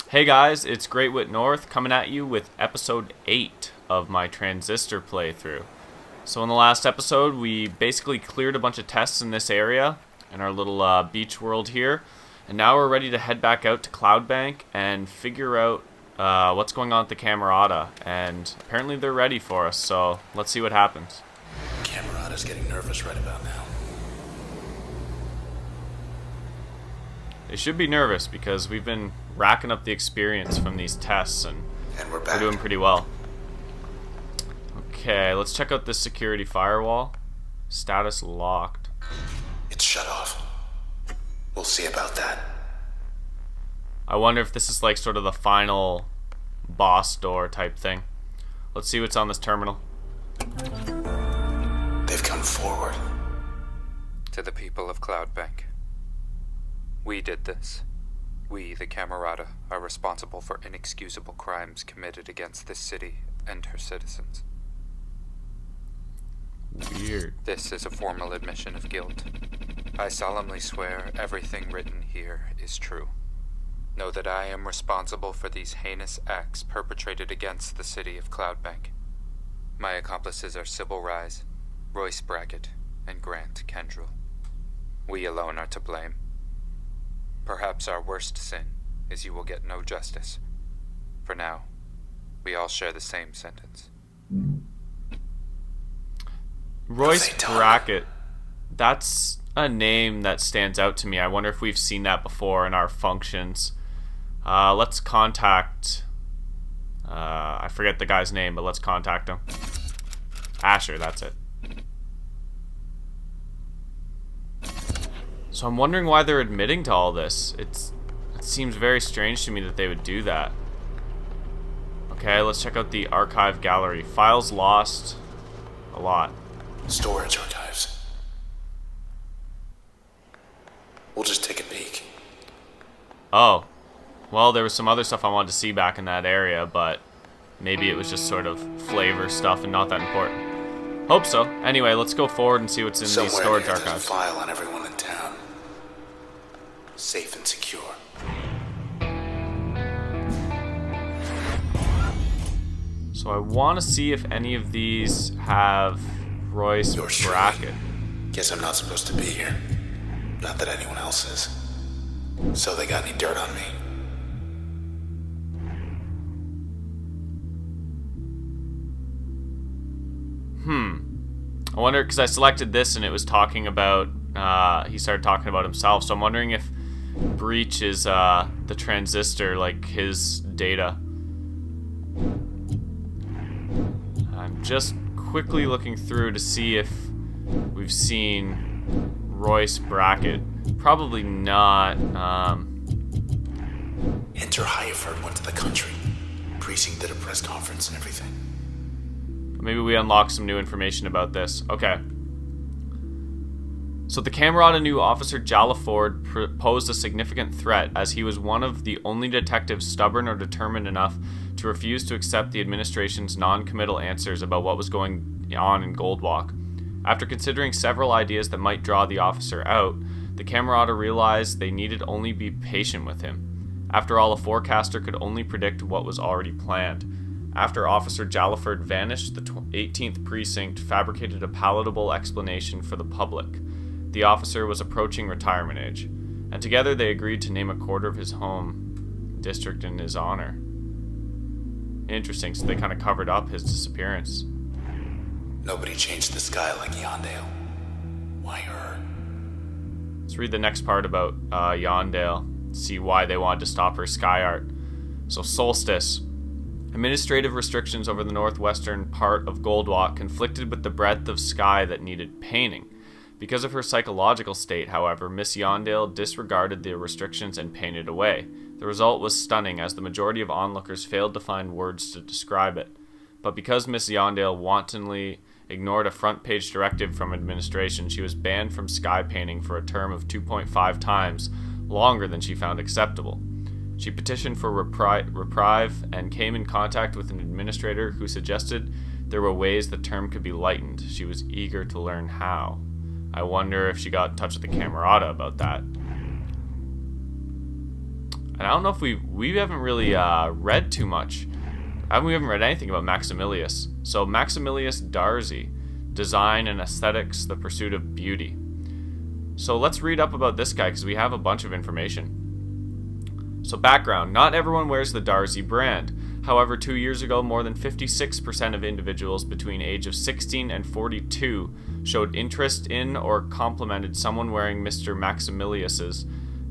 Hey guys, it's Great Wit North coming at you with episode 8 of my Transistor playthrough. So in the last episode, we basically cleared a bunch of tests in this area, in our little beach world here, and now we're ready to head back out to Cloudbank and figure out what's going on at the Camerata, and apparently they're ready for us, so let's see what happens. Camerata's getting nervous right about now. They should be nervous because we've been racking up the experience from these tests and we're back. we're doing pretty well. Okay, let's check out this security firewall. Status locked. It's shut off. We'll see about that. I wonder if this is like sort of the final boss door type thing. Let's see what's on this terminal. They've come forward. To the people of Cloudbank. We did this. We, the Camerata, are responsible for inexcusable crimes committed against this city and her citizens. Weird. This is a formal admission of guilt. I solemnly swear everything written here is true. Know that I am responsible for these heinous acts perpetrated against the city of Cloudbank. My accomplices are Sybil Rise, Royce Brackett, and Grant Kendrell. We alone are to blame. Perhaps our worst sin is you will get no justice. For now, we all share the same sentence. Royce Brackett. That's a name that stands out to me. I wonder if we've seen that before in our functions. Let's contact... I forget the guy's name, but let's contact him. Asher, that's it. So I'm wondering why they're admitting to all this. It seems very strange to me that they would do that. Okay, let's check out the archive gallery. Files lost. A lot. Storage archives. We'll just take a peek. Oh. Well, there was some other stuff I wanted to see back in that area, but maybe it was just sort of flavor stuff and not that important. Hope so. Anyway, let's go forward and see what's in these storage Somewhere there's a archives. file on everyone in town. Safe and secure. So I want to see if any of these have Royce You're sure? Brackett. Guess I'm not supposed to be here. Not that anyone else is. So they got any dirt on me? I wonder, because I selected this and it was talking about, he started talking about himself, so I'm wondering if Breach is the Transistor, like his data. I'm just quickly looking through to see if we've seen Royce Brackett. Probably not. Enter Highford went to the country. Precinct did a press conference and everything. Maybe we unlock some new information about this. Okay. So the Camerata knew Officer Jalaford posed a significant threat, as he was one of the only detectives stubborn or determined enough to refuse to accept the administration's non-committal answers about what was going on in Goldwalk. After considering several ideas that might draw the officer out, the Camerata realized they needed only be patient with him. After all, a forecaster could only predict what was already planned. After Officer Jalaford vanished, the 18th Precinct fabricated a palatable explanation for the public. The officer was approaching retirement age, and together they agreed to name a quarter of his home district in his honor. Interesting, so they kind of covered up his disappearance. Nobody changed the sky like Yondale. Why her? Let's read the next part about Yondale, see why they wanted to stop her sky art. So, Solstice. Administrative restrictions over the northwestern part of Goldwalk conflicted with the breadth of sky that needed painting. Because of her psychological state, however, Miss Yondale disregarded the restrictions and painted away. The result was stunning, as the majority of onlookers failed to find words to describe it. But because Miss Yondale wantonly ignored a front-page directive from administration, she was banned from sky painting for a term of 2.5 times longer than she found acceptable. She petitioned for reprieve and came in contact with an administrator who suggested there were ways the term could be lightened. She was eager to learn how. I wonder if she got in touch with the Camerata about that. And I don't know if we haven't really read too much. We haven't read anything about Maximilius. So Maximilius Darcy, design and aesthetics, the pursuit of beauty. So let's read up about this guy because we have a bunch of information. So background, not everyone wears the Darcy brand. However, 2 years ago, more than 56% of individuals between age of 16 and 42 showed interest in or complimented someone wearing Mr. Maximilius's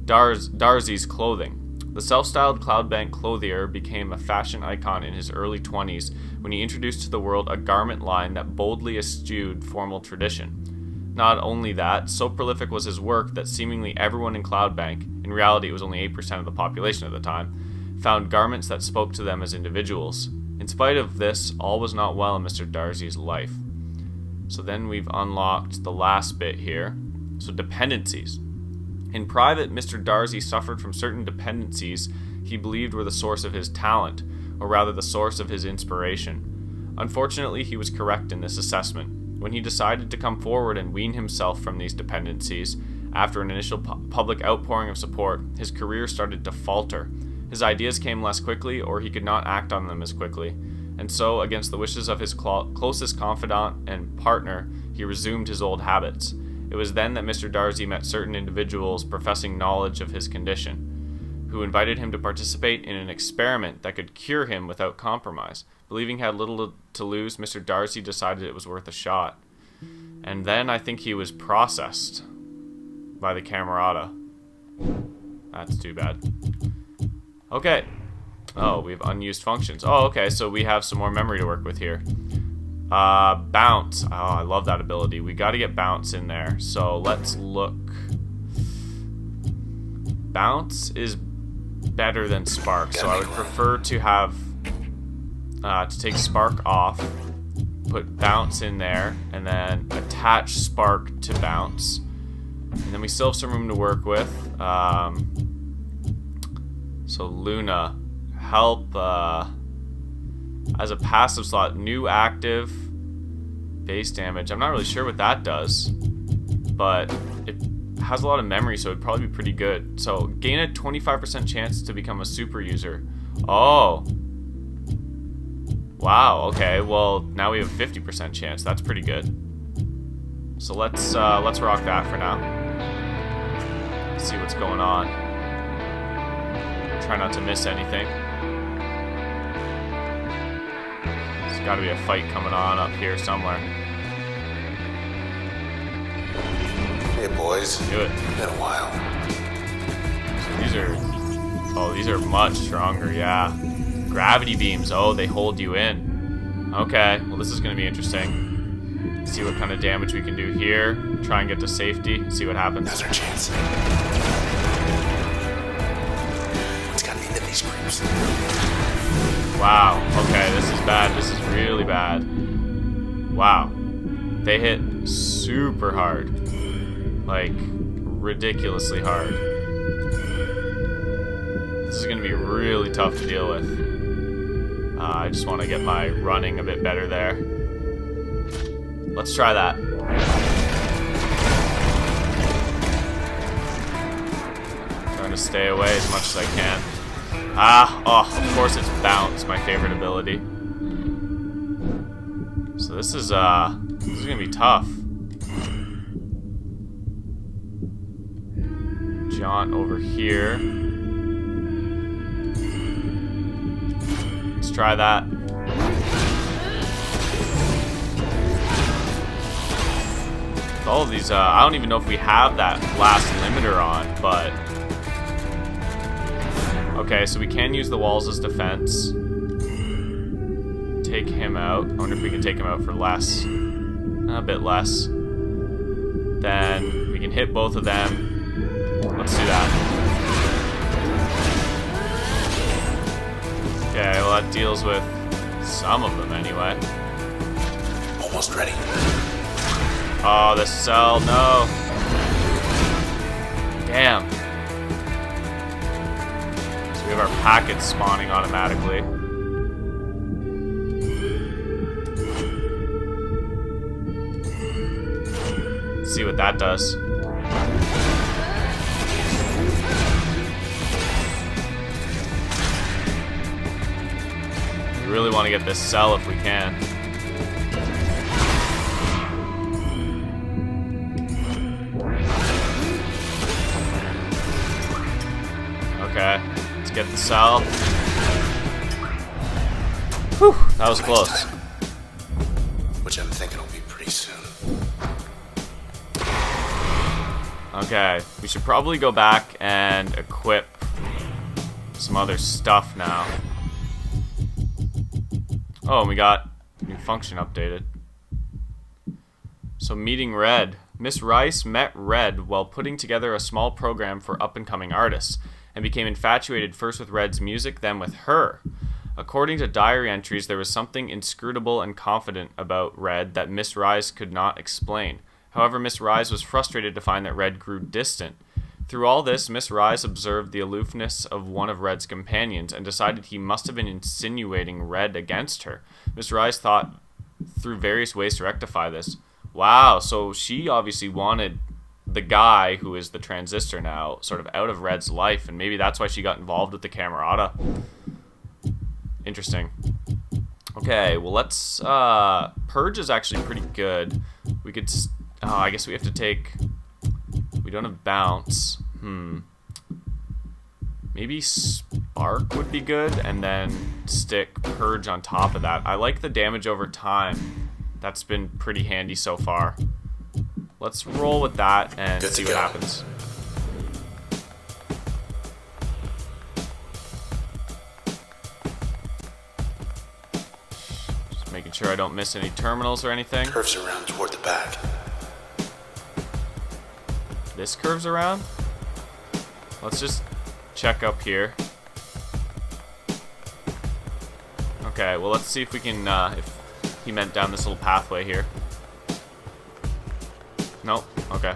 Darcy's clothing. The self-styled Cloudbank clothier became a fashion icon in his early 20s when he introduced to the world a garment line that boldly eschewed formal tradition. Not only that, so prolific was his work that seemingly everyone in Cloudbank, in reality it was only 8% of the population at the time, found garments that spoke to them as individuals. In spite of this, all was not well in Mr. Darcy's life. So then we've unlocked the last bit here. So dependencies. In private, Mr. Darcy suffered from certain dependencies he believed were the source of his talent, or rather the source of his inspiration. Unfortunately, he was correct in this assessment. When he decided to come forward and wean himself from these dependencies, after an initial public outpouring of support, his career started to falter. His ideas came less quickly, or he could not act on them as quickly. And so, against the wishes of his closest confidant and partner, he resumed his old habits. It was then that Mr. Darcy met certain individuals professing knowledge of his condition, who invited him to participate in an experiment that could cure him without compromise. Believing he had little to lose, Mr. Darcy decided it was worth a shot. And then I think he was processed by the Camerata. That's too bad. Okay. Oh, we have unused functions. Oh, okay, so we have some more memory to work with here. Bounce. Oh, I love that ability. We got to get bounce in there. So let's look. Bounce is better than spark, so I would prefer to have to take spark off, put bounce in there, and then attach spark to bounce. And then we still have some room to work with. So Luna, help as a passive slot, new active, base damage. I'm not really sure what that does, but it has a lot of memory, so it'd probably be pretty good. So gain a 25% chance to become a super user. Oh. Wow, okay, well, now we have a 50% chance. That's pretty good. So let's rock that for now. See what's going on. Try not to miss anything. There's got to be a fight coming on up here somewhere. Hey, boys. Do it. Been a while. So these are much stronger, yeah. Gravity beams, oh, they hold you in. Okay, well, this is going to be interesting. See what kind of damage we can do here. Try and get to safety, see what happens. Now's our chance. Let's get into these groups. Wow, okay, this is bad. This is really bad. Wow. They hit super hard. Like, ridiculously hard. This is going to be really tough to deal with. I just want to get my running a bit better there. Let's try that. Trying to stay away as much as I can. Of course it's bounce, my favorite ability. So this is gonna be tough. Jaunt over here. Let's try that. With all of these, I don't even know if we have that last limiter on, but okay, so we can use the walls as defense. Take him out. I wonder if we can take him out for less. A bit less. Then we can hit both of them. Let's do that. Okay, well that deals with some of them anyway. Almost ready. Oh, the cell, no. Damn. We have our packets spawning automatically. Let's see what that does. We really want to get this cell if we can. Okay, let's get the cell. Whew, that was close. Time, which I'm thinking will be pretty soon. Okay, we should probably go back and equip some other stuff now. Oh, and we got new function updated. So meeting Red. Miss Rice met Red while putting together a small program for up-and-coming artists, and became infatuated first with Red's music, then with her. According to diary entries, there was something inscrutable and confident about Red that Miss Rice could not explain. However, Miss Rice was frustrated to find that Red grew distant. Through all this, Miss Rice observed the aloofness of one of Red's companions and decided he must have been insinuating Red against her. Miss Rice thought through various ways to rectify this. Wow, so she obviously wanted the guy who is the Transistor now sort of out of Red's life, and maybe that's why she got involved with the Camerata. Interesting. Okay, well let's Purge is actually pretty good. We could I guess we have to take, we don't have Bounce. Maybe Spark would be good, and then stick Purge on top of that. I like the damage over time. That's been pretty handy so far. Let's roll with that and see what happens. Just making sure I don't miss any terminals or anything. Curves around toward the back. This curves around? Let's just check up here. Okay, well let's see if we can, if he meant down this little pathway here. Nope, okay.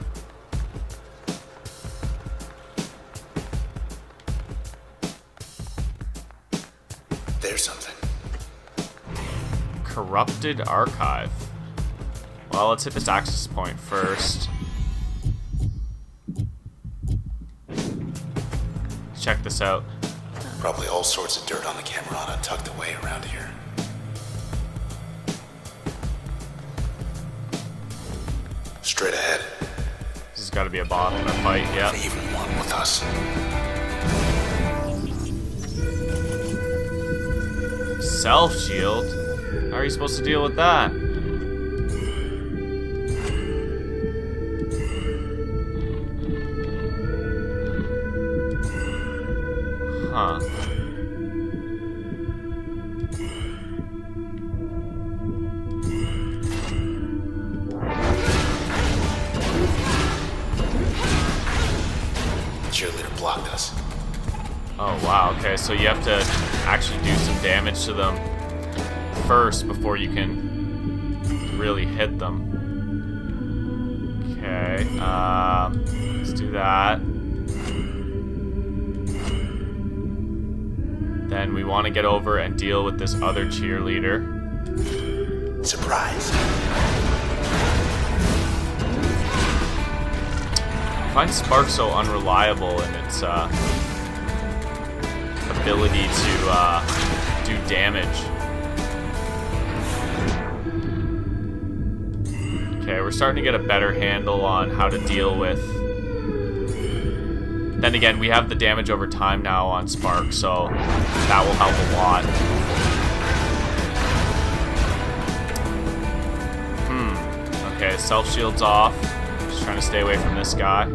There's something. Corrupted archive. Well, let's hit this access point first. Check this out. Probably all sorts of dirt on the Camerata tucked away around here. Straight ahead. This has got to be a bot in a fight, yeah. They even one with us. Self-shield? How are you supposed to deal with that? Huh. Cheerleader blocked us. Oh wow, okay, so you have to actually do some damage to them first before you can really hit them. Okay, let's do that. Then we want to get over and deal with this other cheerleader. Surprise. I find Spark so unreliable in its ability to do damage. Okay, we're starting to get a better handle on how to deal with. Then again, we have the damage over time now on Spark, so that will help a lot. Okay, self-shield's off. Just trying to stay away from this guy.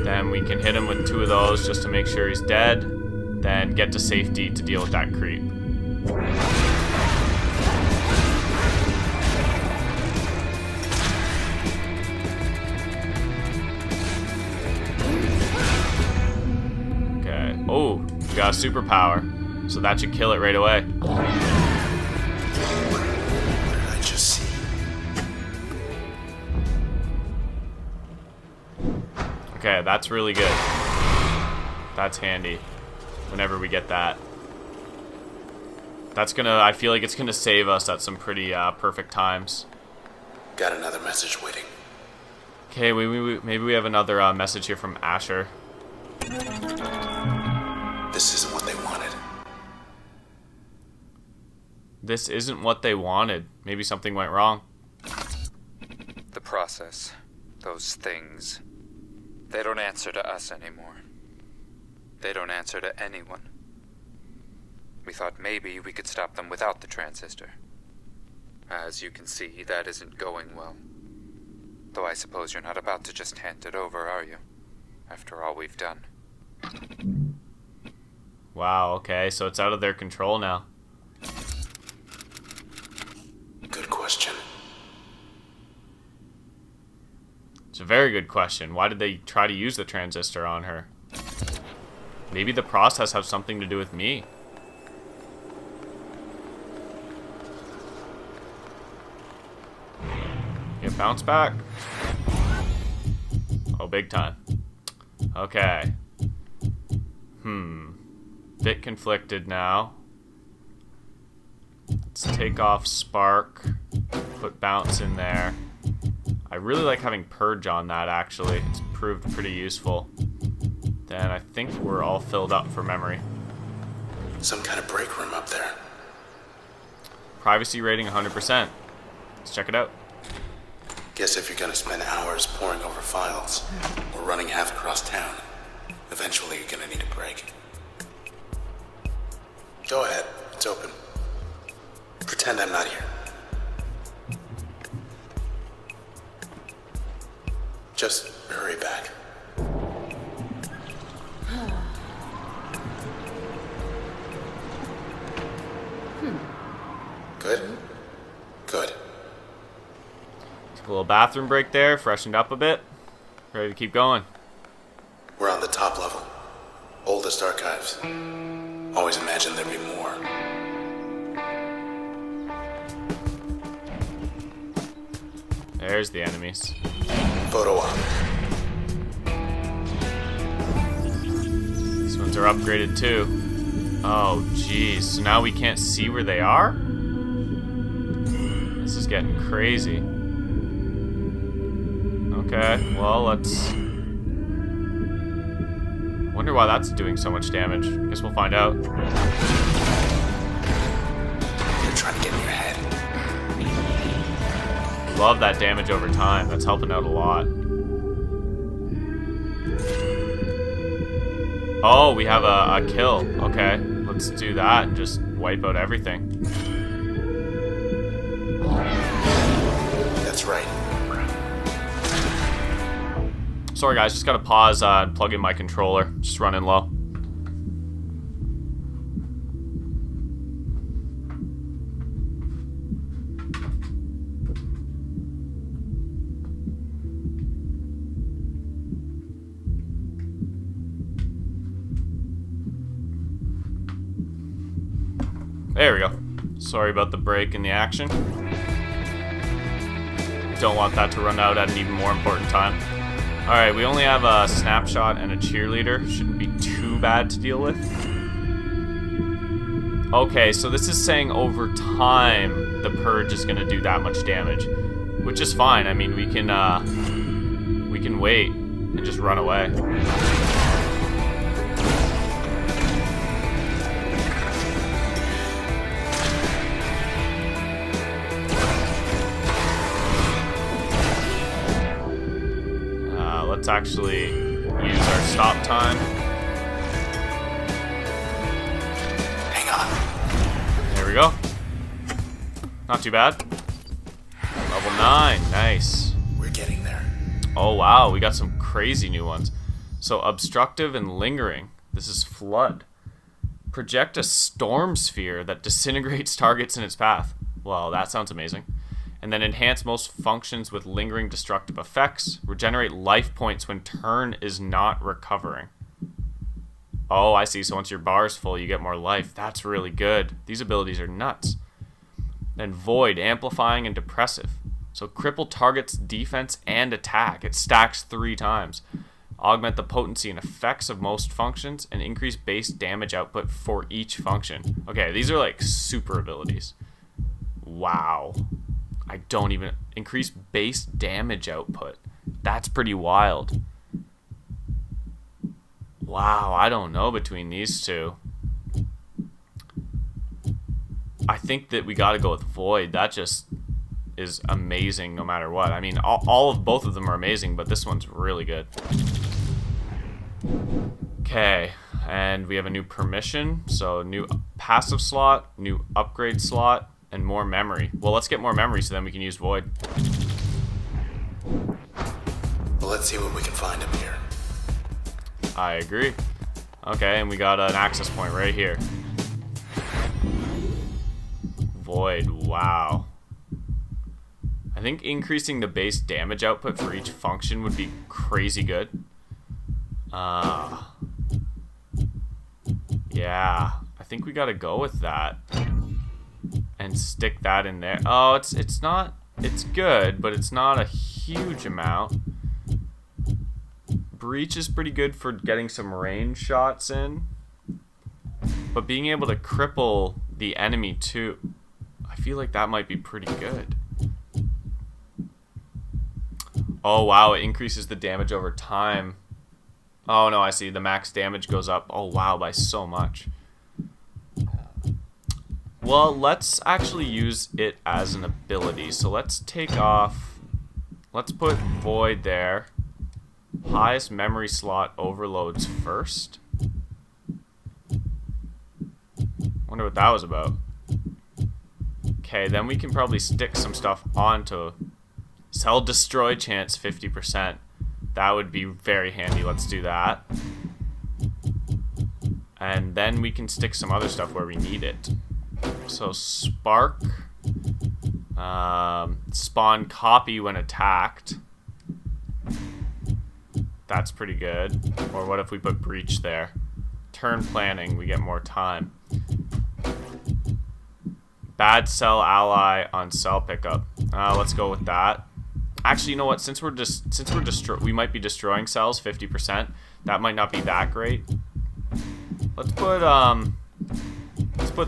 Then we can hit him with 2 of those just to make sure he's dead. Then get to safety to deal with that creep. Okay. Oh, we got a superpower. So that should kill it right away. What did I just see? Okay, that's really good. That's handy. Whenever we get that. That's gonna, I feel like it's gonna save us at some pretty perfect times. Got another message waiting. Okay, maybe we have another message here from Asher. This isn't what they wanted. This isn't what they wanted. Maybe something went wrong. The process. Those things. They don't answer to us anymore. They don't answer to anyone. We thought maybe we could stop them without the transistor. As you can see, that isn't going well. Though I suppose you're not about to just hand it over, are you? After all we've done. Wow, okay, so it's out of their control now. Good question. It's a very good question. Why did they try to use the transistor on her? Maybe the process has something to do with me. Get bounce back. Oh, big time. Okay. Bit conflicted now. Let's take off Spark. Put Bounce in there. I really like having Purge on that, actually. It's proved pretty useful. Then I think we're all filled up for memory. Some kind of break room up there. Privacy rating 100%. Let's check it out. Guess if you're gonna spend hours poring over files or running half across town, eventually you're gonna need a break. Go ahead, it's open. Pretend I'm not here. Just hurry back. Good? Good. Took a little bathroom break there, freshened up a bit. Ready to keep going. We're on the top level. Oldest archives. Always imagined there'd be more. There's the enemies. Photo op. These ones are upgraded too. Oh, jeez. So now we can't see where they are? This is getting crazy. Okay, well, let's... Wonder why that's doing so much damage. Guess we'll find out. They're trying to get in your head. Love that damage over time. That's helping out a lot. Oh, we have a kill. Okay, let's do that and just wipe out everything. That's right. Sorry guys, just gotta pause and plug in my controller. Just running low. There we go. Sorry about the break in the action. Don't want that to run out at an even more important time. Alright, we only have a snapshot and a cheerleader. Shouldn't be too bad to deal with. Okay, so this is saying over time the purge is going to do that much damage. Which is fine. I mean, we can wait and just run away. Let's actually use our stop time. Hang on. There we go. Not too bad. Level 9, nice. We're getting there. Oh wow, we got some crazy new ones. So obstructive and lingering. This is flood. Project a storm sphere that disintegrates targets in its path. Well, that sounds amazing. And then enhance most functions with lingering destructive effects. Regenerate life points when turn is not recovering. Oh, I see. So once your bar is full, you get more life. That's really good. These abilities are nuts. Then Void, amplifying and depressive. So cripple targets defense and attack. It stacks 3 times. Augment the potency and effects of most functions and increase base damage output for each function. Okay, these are like super abilities. Wow. I don't even... Increase base damage output. That's pretty wild. Wow, I don't know between these two. I think that we got to go with Void. That just is amazing no matter what. I mean, all of both of them are amazing, but this one's really good. Okay, and we have a new permission. So new passive slot, new upgrade slot, and more memory. Well, let's get more memory so then we can use Void. Well, let's see what we can find up here. I agree. Okay, and we got an access point right here. Void, wow. I think increasing the base damage output for each function would be crazy good. Yeah, I think we gotta go with that. And stick that in there. Oh, it's not, it's good, but it's not a huge amount. Breach is pretty good for getting some range shots in. But being able to cripple the enemy too, I feel like that might be pretty good. Oh wow, it increases the damage over time. Oh no, I see. The max damage goes up. Oh wow, by so much. Well, let's actually use it as an ability. So let's take off... Let's put Void there. Highest memory slot overloads first. Wonder what that was about. Okay, then we can probably stick some stuff onto... Cell destroy chance 50%. That would be very handy. Let's do that. And then we can stick some other stuff where we need it. So spark. Spawn copy when attacked. That's pretty good. Or what if we put breach there? Turn planning, we get more time. Bad cell ally on cell pickup. Let's go with that. Actually, you know what? Since we might be destroying cells 50%. That might not be that great. Let's put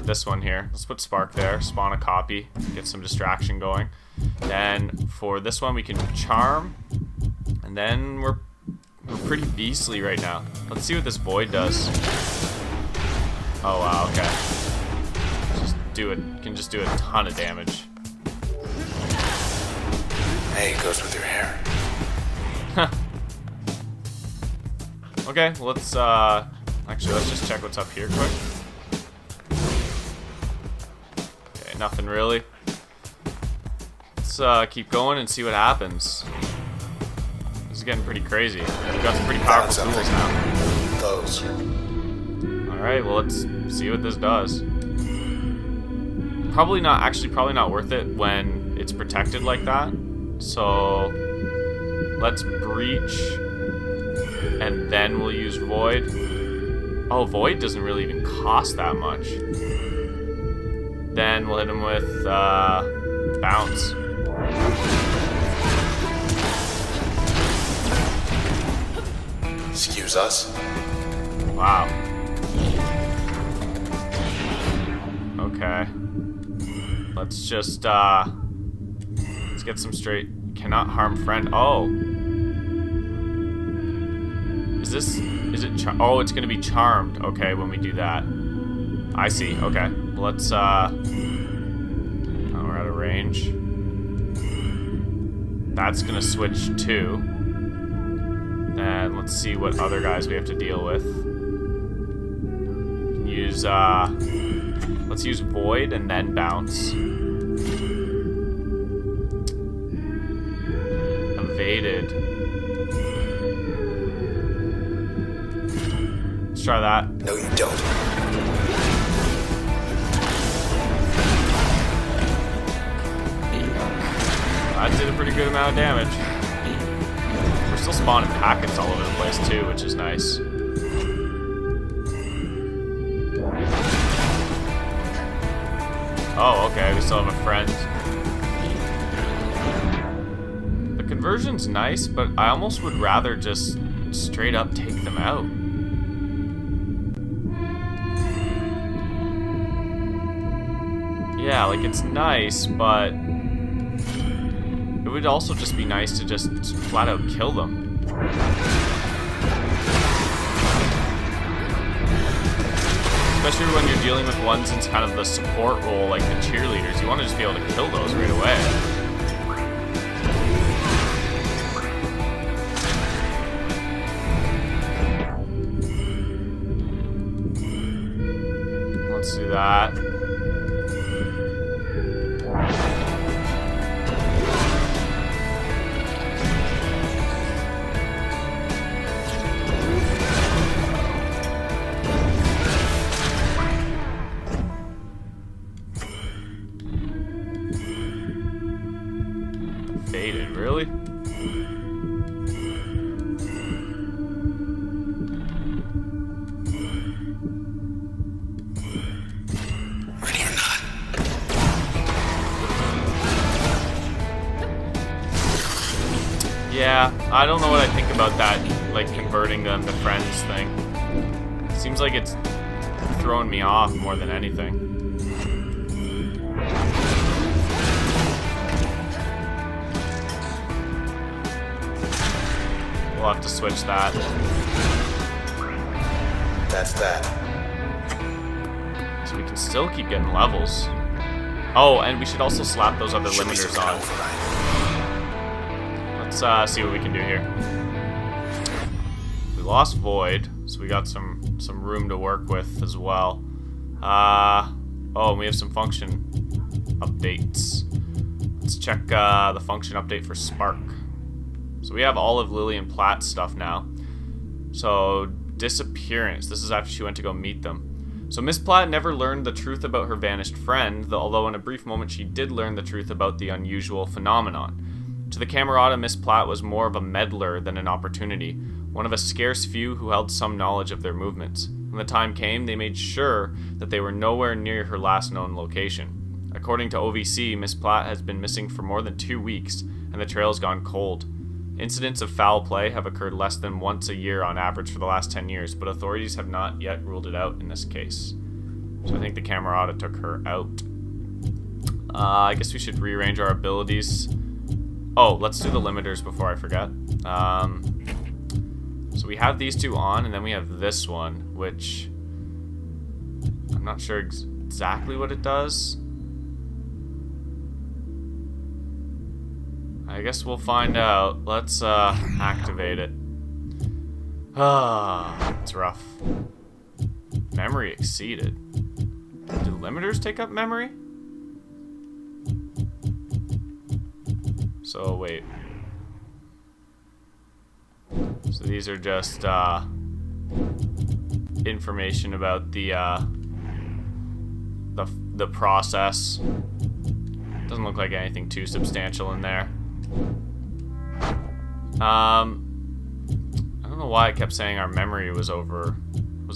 this one here. Let's put spark there. Spawn a copy. Get some distraction going. Then for this one we can charm. And then we're pretty beastly right now. Let's see what this void does. Oh wow, okay. Can just do a ton of damage. Hey, it goes with your hair. Okay, well, let's just check what's up here quick. Okay, nothing really. Let's keep going and see what happens. This is getting pretty crazy. We've got some pretty powerful tools now. Those. Alright, well, let's see what this does. Probably not worth it when it's protected like that. So let's breach and then we'll use void. Oh, void doesn't really even cost that much. Then we'll hit him with bounce. Excuse us. Wow. Okay. Let's just let's get some straight. Cannot harm friend. Oh. Is it oh, it's gonna be charmed. Okay, when we do that. I see. Okay. Let's oh, we're out of range. That's gonna switch too. Then let's see what other guys we have to deal with. Use let's use void and then bounce. Evaded. Let's try that. No, you don't. That did a pretty good amount of damage. We're still spawning packets all over the place too, which is nice. Oh, okay, we still have a friend. The conversion's nice, but I almost would rather just straight up take them out. Yeah, like it's nice, but it would also just be nice to just flat out kill them. especially when you're dealing with ones in kind of the support role, like the cheerleaders. You want to just be able to kill those right away. Let's do that. Faded, really? Ready or not. Yeah, I don't know what I think about that, like converting them to friends thing. Seems like it's throwing me off more than anything. We'll have to switch that. That's that. So we can still keep getting levels. Oh, and we should also slap those other Should be limiters some on. override. Let's see what we can do here. We lost Void, so we got some room to work with as well. Oh, and we have some function updates. Let's check the function update for Spark. So we have all of Lily and Platt's stuff now. So, disappearance. This is after she went to go meet them. So Miss Platt never learned the truth about her vanished friend, though although in a brief moment she did learn the truth about the unusual phenomenon. To the Camerata, Miss Platt was more of a meddler than an opportunity, one of a scarce few who held some knowledge of their movements. When the time came, they made sure that they were nowhere near her last known location. According to OVC, Miss Platt has been missing for more than 2 weeks, and the trail's gone cold. Incidents of foul play have occurred less than once a year on average for the last 10 years, but authorities have not yet ruled it out in this case. So I think the Camerata took her out. I guess we should rearrange our abilities. Oh, let's do the limiters before I forget. So we have these two on, and then we have this one, which I'm not sure exactly what it does. I guess we'll find out. Let's activate it. It's rough. Memory exceeded. Do limiters take up memory? So wait. So these are just information about the process. Doesn't look like anything too substantial in there. I don't know why I kept saying our memory was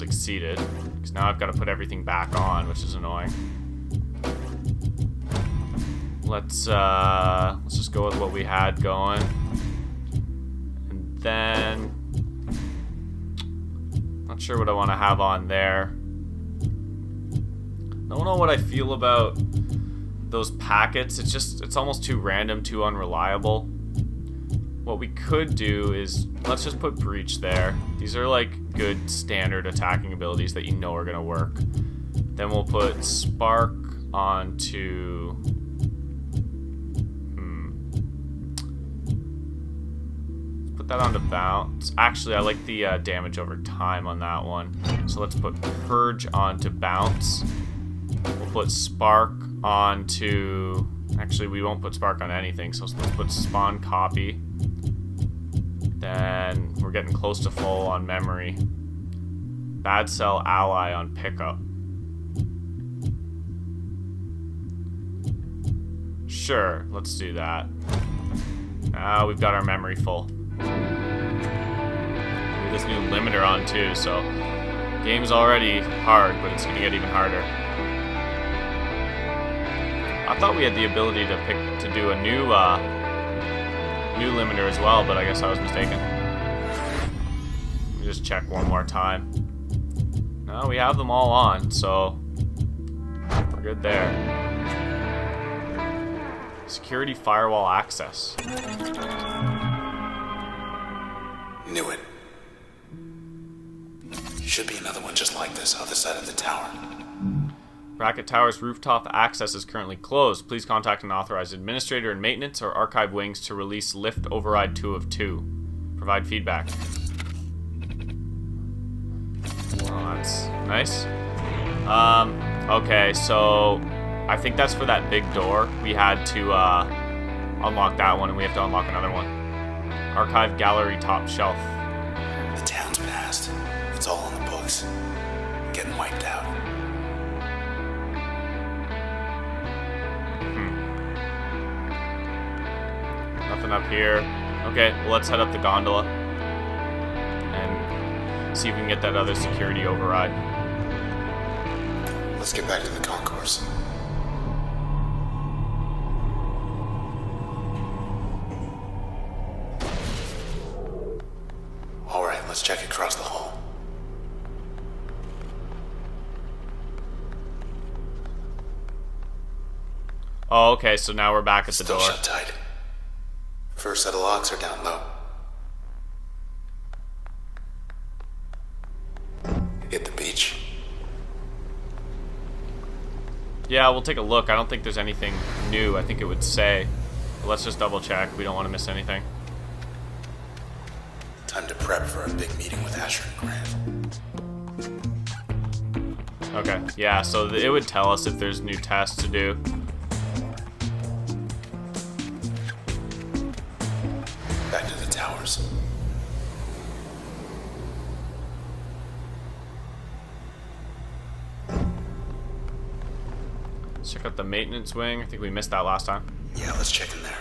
exceeded. Because now I've got to put everything back on, which is annoying. Let's just go with what we had going. And then not sure what I want to have on there. I don't know what I feel about those packets. It's almost too random, too unreliable. What we could do is let's just put Breach there. These are like good standard attacking abilities that you know are gonna work. Then we'll put Spark onto put that onto Bounce. Actually, I like the damage over time on that one. So let's put Purge onto Bounce. We'll put Spark onto... Actually, we won't put Spark on anything, so let's put Spawn Copy. Then we're getting close to full on Memory. Bad Cell Ally on Pickup. Sure, let's do that. Now we've got our memory full. With this new limiter on too, so game's already hard, but it's gonna get even harder. I thought we had the ability to do a new limiter as well, but I guess I was mistaken. Let me just check one more time. No, we have them all on, so we're good there. Security firewall access. Knew it. Should be another one just like this, other side of the tower. Bracket Tower's rooftop access is currently closed. Please contact an authorized administrator in maintenance or archive wings to release lift override 2 of 2. Provide feedback. Oh, that's nice. Okay, so I think that's for that big door. We had to unlock that one, and we have to unlock another one. Archive gallery top shelf. The town's past. It's all on the books. Getting wiped out. Nothing up here. Okay, well, let's head up the gondola and see if we can get that other security override. Let's get back to the concourse. All right, let's check across the hall. Oh, okay, so now we're back at the Still door. shut tight. First set of locks are down low. Hit the beach. Yeah, we'll take a look. I don't think there's anything new. I think it would say. But let's just double check. We don't want to miss anything. Time to prep for a big meeting with Asher and Grant. Okay, yeah, so it would tell us if there's new tests to do. Back to the towers. Let's check out the maintenance wing. I think we missed that last time. Yeah, let's check in there.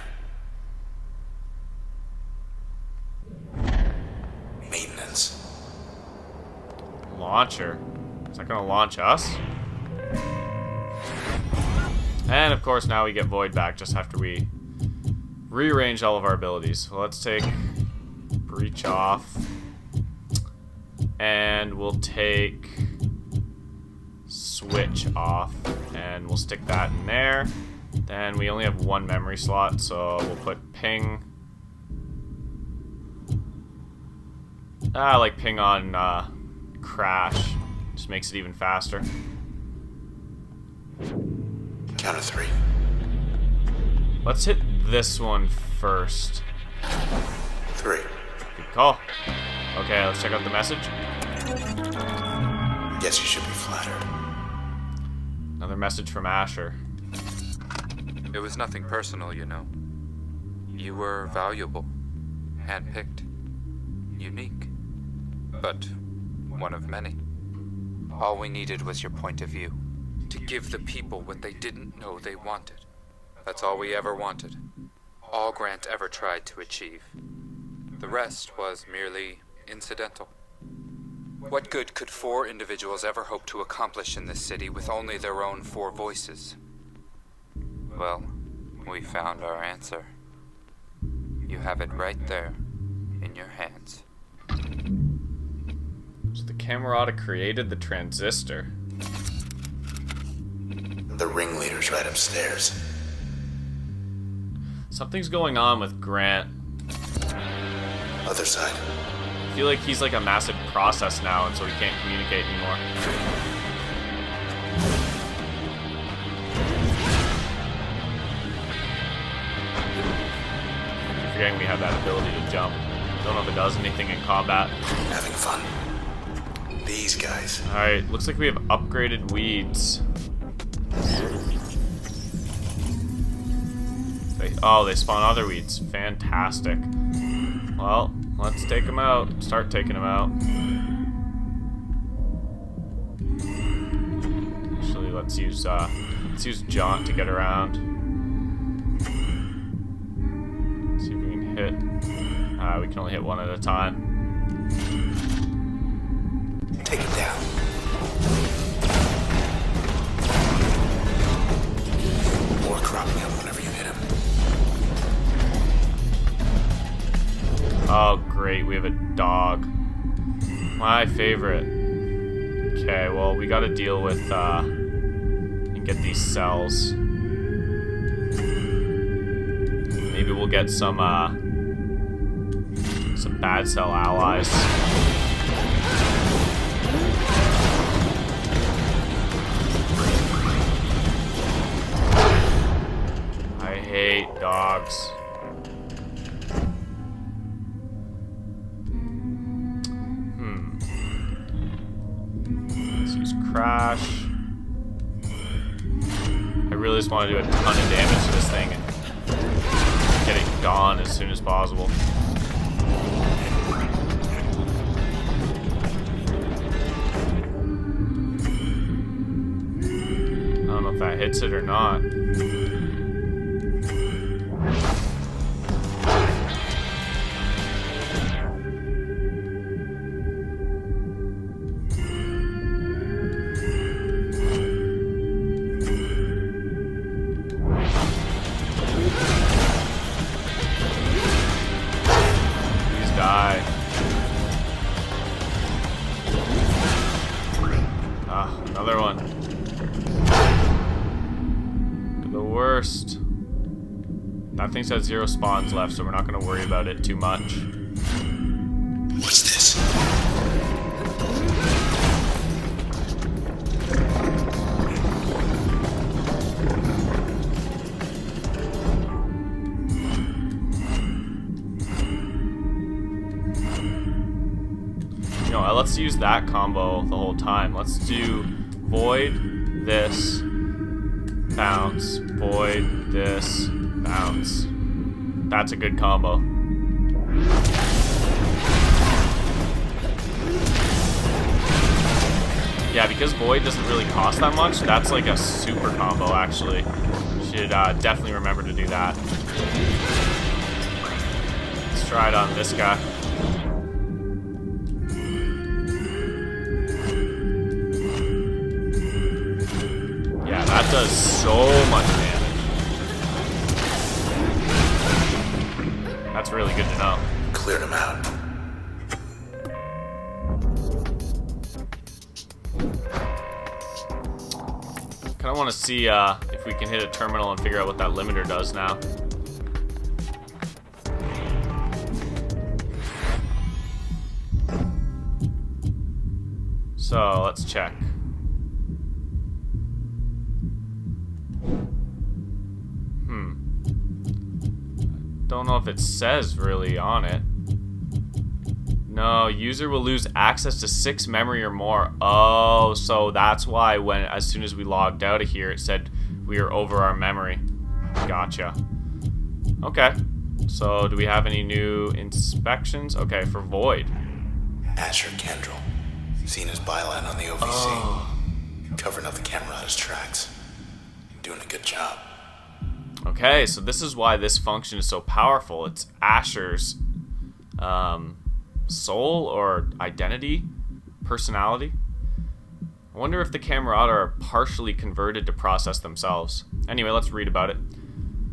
Maintenance. Launcher. Is that going to launch us? And of course now we get void back just after we rearrange all of our abilities. So let's take breach off. And we'll take switch off. And we'll stick that in there. Then we only have one memory slot, so we'll put ping. Like ping on crash. Just makes it even faster. Count of 3. Let's hit this one first. 3. Good call. Okay, let's check out the message. Guess you should be flattered. Another message from Asher. It was nothing personal, you know. You were valuable, handpicked, unique, but one of many. All we needed was your point of view, to give the people what they didn't know they wanted. That's all we ever wanted. All Grant ever tried to achieve. The rest was merely incidental. What good could 4 individuals ever hope to accomplish in this city with only their own 4 voices? Well, we found our answer. You have it right there, in your hands. So the Camerata created the Transistor. The ringleader's right upstairs. Something's going on with Grant. Other side. I feel like he's like a massive process now, and so he can't communicate anymore. I'm forgetting we have that ability to jump. Don't know if it does anything in combat. Having fun. These guys. Alright, looks like we have upgraded weeds. They spawn other weeds. Fantastic. Well, let's take them out. Start taking them out. Actually, let's use Jaunt to get around. See if we can hit. We can only hit one at a time. Take it down. More cropping up whenever you hit him. Oh, great. We have a dog. My favorite. Okay, well, we gotta deal with, and get these cells. Maybe we'll get some bad cell allies. hate dogs. Let's use crash. I really just want to do a ton of damage to this thing and get it gone as soon as possible. I don't know if that hits it or not. Another one. The worst. That thing's got 0 spawns left, so we're not going to worry about it too much. What's this? You know, let's use that combo the whole time. Let's do void, this, bounce, void, this, bounce. That's a good combo. Yeah, because void doesn't really cost that much, that's like a super combo actually. Should definitely remember to do that. Let's try it on this guy. That does so much damage. That's really good to know. Cleared him out. Kinda wanna see if we can hit a terminal and figure out what that limiter does now. So let's check. Don't know if it says really on it. No, user will lose access to 6 memory or more. Oh, so that's why when as soon as we logged out of here, it said we are over our memory. Gotcha. Okay. So do we have any new inspections? Okay, for void. Asher Kendall. Seen his byline on the OVC. Oh. Covering up the Camerata's tracks. Doing a good job. Okay, so this is why this function is so powerful. It's Asher's soul or identity, personality. I wonder if the Camerata are partially converted to process themselves. Anyway, let's read about it.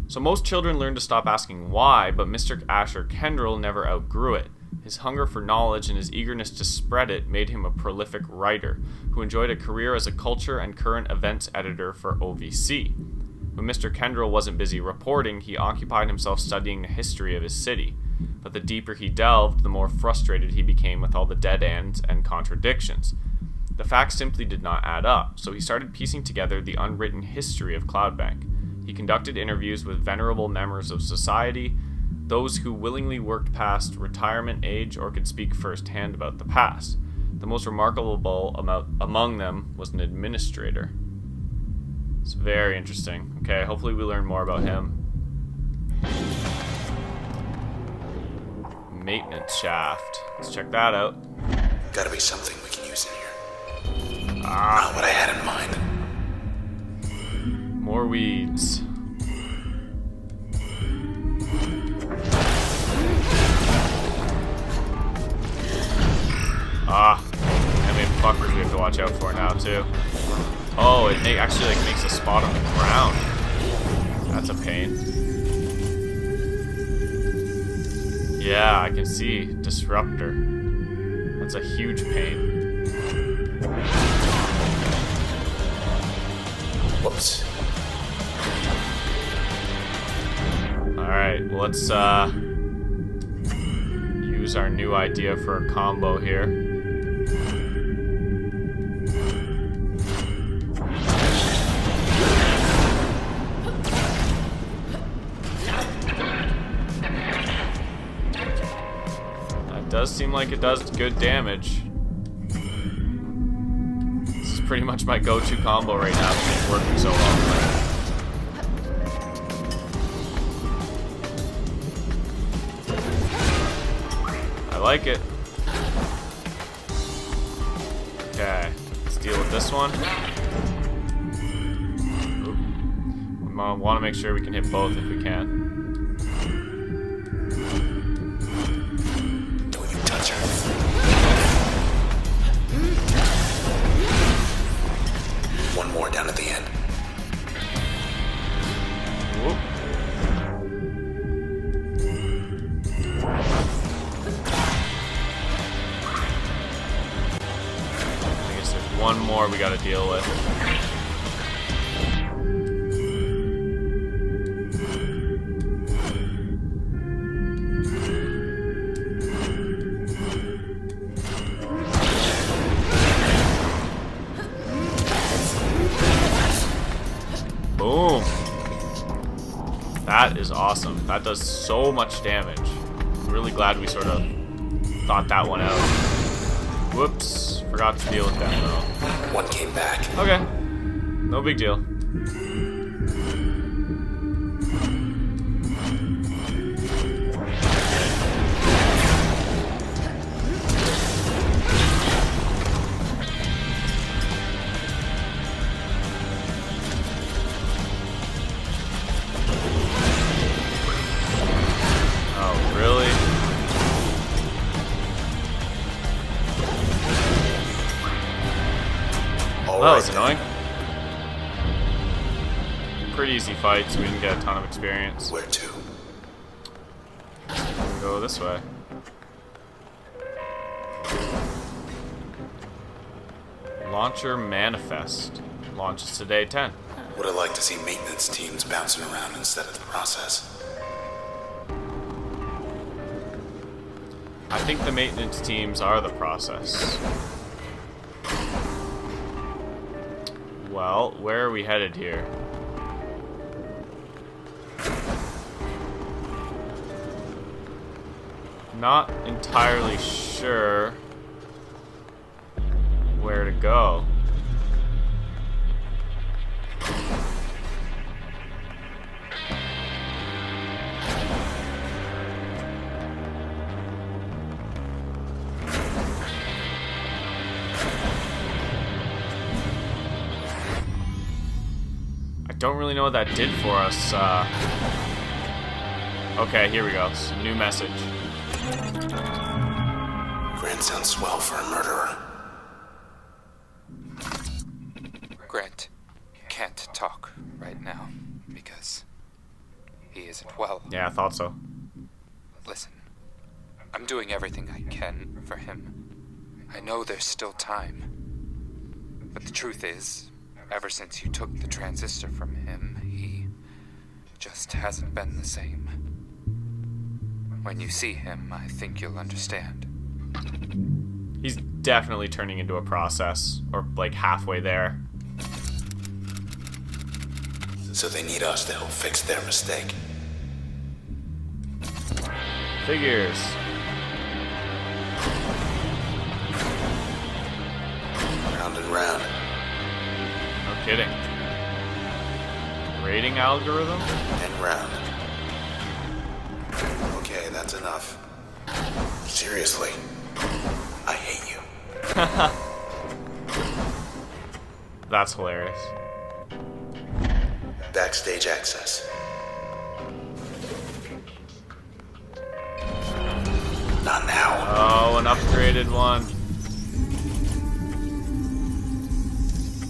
So most children learn to stop asking why, but Mr. Asher Kendall never outgrew it. His hunger for knowledge and his eagerness to spread it made him a prolific writer, who enjoyed a career as a culture and current events editor for OVC. When Mr. Kendall wasn't busy reporting, he occupied himself studying the history of his city. But the deeper he delved, the more frustrated he became with all the dead ends and contradictions. The facts simply did not add up, so he started piecing together the unwritten history of Cloudbank. He conducted interviews with venerable members of society, those who willingly worked past retirement age or could speak firsthand about the past. The most remarkable among them was an administrator. It's very interesting. Okay, hopefully we learn more about him. Maintenance shaft. Let's check that out. Gotta be something we can use in here. Not what I had in mind. More weeds. And we have fuckers we have to watch out for now too. Oh, it actually like makes a spot on the ground. That's a pain. Yeah, I can see disruptor. That's a huge pain. Whoops. All right, well, let's use our new idea for a combo here. does seem like it does good damage. This is pretty much my go-to combo right now. It's working so well. I like it. Okay, let's deal with this one. I want to make sure we can hit both if we can. Don't you touch her. One more down at the end. Whoop. I guess there's one more we gotta deal with. Boom. That is awesome. That does so much damage. I'm really glad we sort of thought that one out. Whoops. Forgot to deal with that though. One came back. Okay. No big deal. Oh, really? All That right, was then. annoying. Pretty easy fight, so we didn't get a ton of experience. Where to? We'll go this way. Launcher Manifest. Launches today 10. Would have liked to see maintenance teams bouncing around instead of the process. I think the maintenance teams are the process. Well, where are we headed here? Not entirely sure where to go. I don't really know what that did for us. Okay, here we go. New message. Grant sounds swell for a murderer. Grant can't talk right now because he isn't well. Yeah, I thought so. Listen, I'm doing everything I can for him. I know there's still time. But the truth is, ever since you took the transistor from him, he just hasn't been the same. When you see him, I think you'll understand. He's definitely turning into a process, or like halfway there. So they need us to help fix their mistake. Figures. Round and round. No kidding. Rating algorithm? And round. Okay, that's enough. Seriously. I hate you. That's hilarious. Backstage access. Not now. Oh, an upgraded one.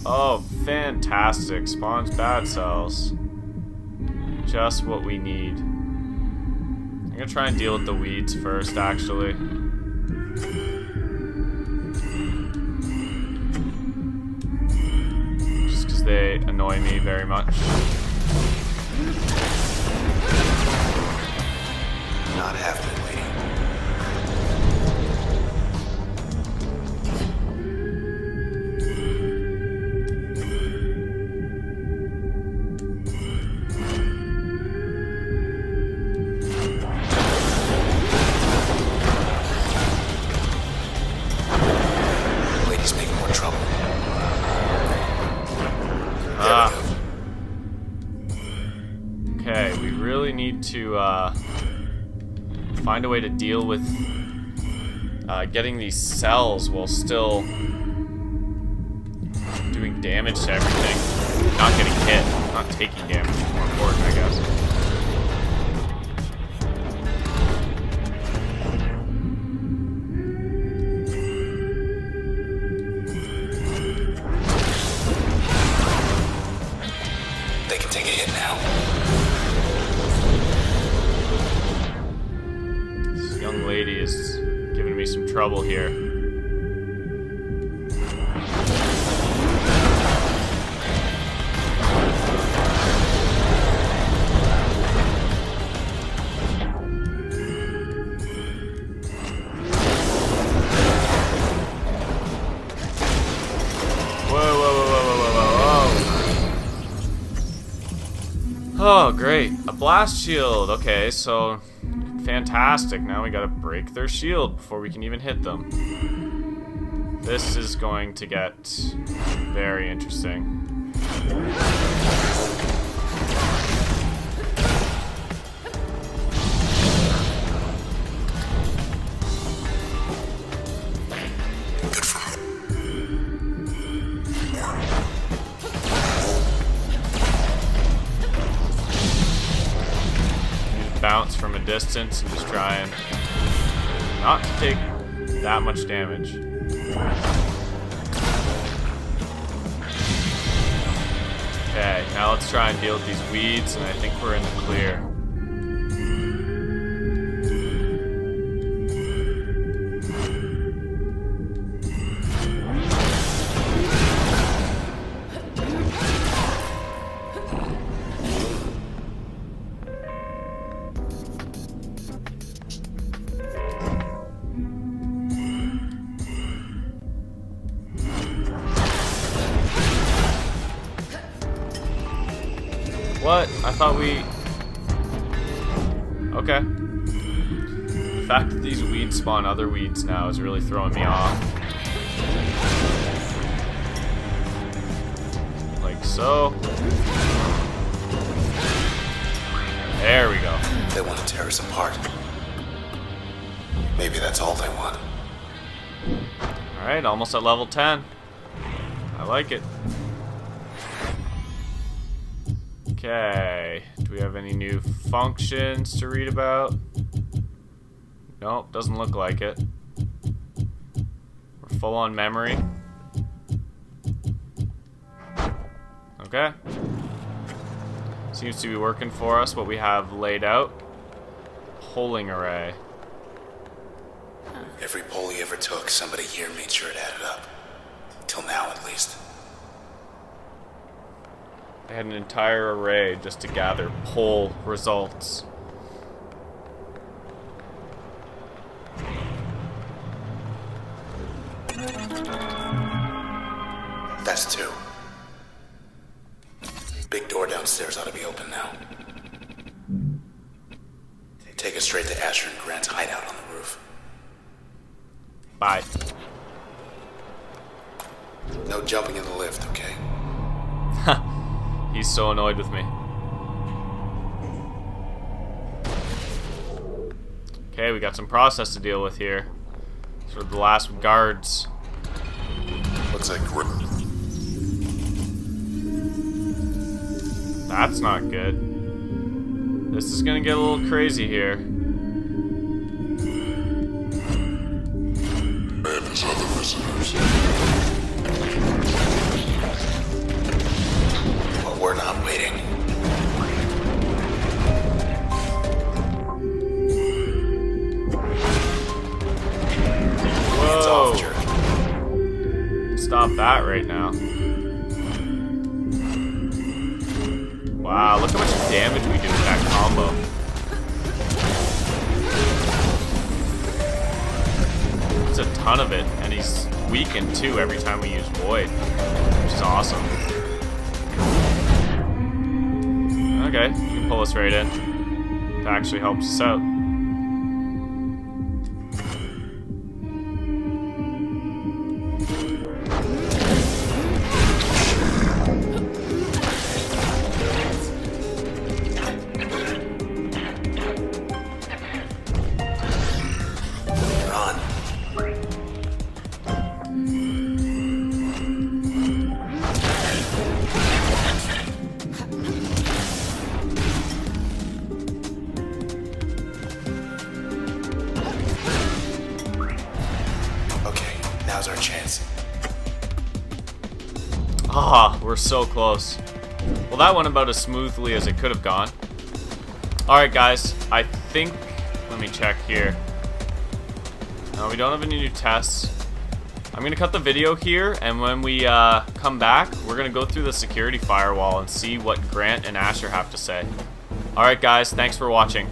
Oh, fantastic. Spawns bad cells. Just what we need. I'm gonna try and deal with the weeds first, actually. Just because they annoy me very much. Not happening, lady. There we go. Okay, we really need to find a way to deal with getting these cells while still doing damage to everything. Not getting hit, not taking damage is more important, I guess. They can take a hit now. This young lady is giving me some trouble here. Oh, great. A blast shield. Okay, so fantastic. Now we gotta break their shield before we can even hit them. This is going to get very interesting. Bounce from a distance and just try and not to take that much damage. Okay, now let's try and deal with these weeds, and I think we're in the clear. What? I thought we... Okay. The fact that these weeds spawn other weeds now is really throwing me off. Like so. There we go. They want to tear us apart. Maybe that's all they want. Alright, almost at level 10. I like it. Okay, do we have any new functions to read about? Nope, doesn't look like it. We're full on memory. Okay. Seems to be working for us, what we have laid out. Polling array. Every poll he ever took, somebody here made sure it added up. Till now, at least. They had an entire array just to gather poll results. That's 2. Big door downstairs ought to be open now. Take us straight to Asher and Grant's hideout on the roof. Bye. No jumping in the lift, okay? He's so annoyed with me. Okay, we got some process to deal with here. Sort of the last guards. Looks like Grim. That's not good. This is gonna get a little crazy here. And his other visitors. But we're not waiting. Hands Whoa! off, jerk. Stop that right now. Wow, look how much damage we do with that combo. It's a ton of it, and he's weakened too every time we use Void, which is awesome. Okay, you can pull us right in. That actually helps us out. so close. Well, that went about as smoothly as it could have gone. Alright, guys. I think... Let me check here. No, we don't have any new tests. I'm going to cut the video here, and when we come back, we're going to go through the security firewall and see what Grant and Asher have to say. Alright, guys. Thanks for watching.